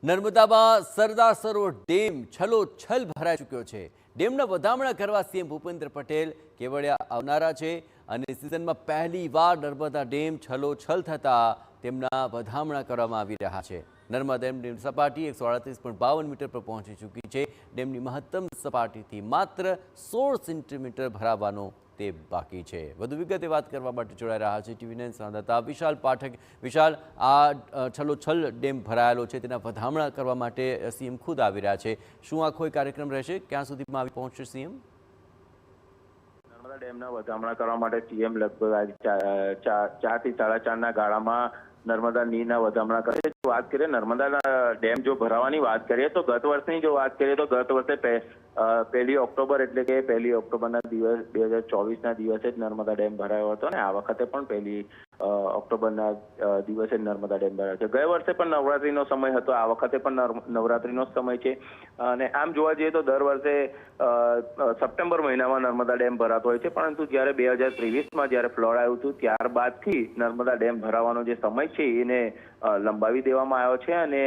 નર્મદામાં Sardar Sarovar dam છલોછલ ભરાઈ ચૂક્યો છે। ડેમના વધામણા કરવા સીએમ ભૂપેન્દ્ર પટેલ કેવડિયા આવનારા છે અને સિઝનમાં પહેલીવાર નર્મદા ડેમ છલોછલ થતાં તેમના વધામણા કરવામાં આવી રહ્યા છે। નર્મદા ડેમની સપાટી 138.52 મીટર પર પહોંચી ચૂકી છે। ડેમની મહત્તમ સપાટીથી માત્ર 16 સેન્ટીમીટર ભરાવાનો તે બાકી છે। વધુ વિગતે વાત કરવા માટે જોડાઈ રહ્યા છે ટીવી 9 સંવાદદાતા વિશાલ પાઠક। વિશાલ, આ છલોછલ ડેમ ભરાયેલો છે તેના વધામણા કરવા માટે સીએમ ખુદ આવી રહ્યા છે। શું આ કોઈ કાર્યક્રમ રહેશે? ક્યાં સુધીમાં આવી પહોંચશે સીએમ? નર્મદા ડેમના વધામણા કરવા માટે સીએમ લગભગ 4 થી 4:30 ગાળામાં નર્મદા નીરના વધામણા કરે। વાત કરીએ નર્મદા ડેમ જો ભરાવાની વાત કરીએ તો ગત વર્ષની જો વાત કરીએ તો ગત વર્ષે 1 ઓક્ટોબર એટલે કે 1 ઓક્ટોબરના દિવસ 2024ના દિવસે જ નર્મદા ડેમ ભરાયો હતો અને આ વખતે પણ 1 ઓક્ટોબરના દિવસે નર્મદા ડેમ ભરાયો છે। ગયા વર્ષે પણ નવરાત્રીનો સમય હતો, આ વખતે પણ નવરાત્રીનો સમય છે અને આમ જોવા જઈએ તો દર વર્ષે સપ્ટેમ્બર મહિનામાં નર્મદા ડેમ ભરાતો હોય છે, પરંતુ જ્યારે 2023માં જ્યારે ફ્લડ આવ્યું હતું ત્યારબાદથી નર્મદા ડેમ ભરાવાનો જે સમય છે એને લંબાવી દેવામાં આવ્યો છે અને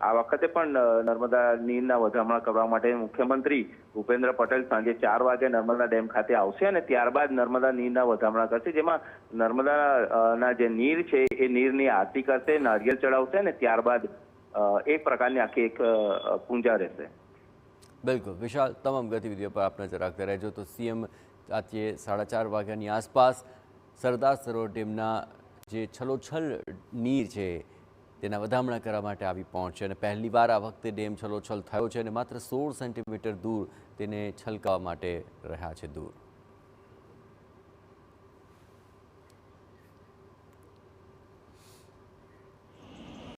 આ વખતે પણ નર્મદા નીરના વધામણા કરવા માટે મુખ્યમંત્રી ભૂપેન્દ્ર પટેલ સાંજે 4 વાગે નર્મદા ડેમ ખાતે આવશે અને ત્યારબાદ નર્મદા નીરના વધામણા કરશે, જેમાં નર્મદાના જે નીર છે એ નીરની આરતી કરશે, નારિયેળ ચડાવશે અને ત્યારબાદ એક પ્રકારની આખી એક પૂજા રહેશે। બિલકુલ વિશાલ, તમામ ગતિવિધિઓ પર આપ નજર રાખતા રહેજો। તો સીએમ આજે 4:30 વાગ્યાની આસપાસ સરદાર સરોવર ડેમના જે છલોછલ નીર છે તેના વધામણા કરવા માટે આવી પહોંચશે અને પહેલીવાર આ વખતે ડેમ છલોછલ થયો છે અને માત્ર 16 સેન્ટીમીટર દૂર તેને છલકાવા માટે રહ્યા છે દૂર।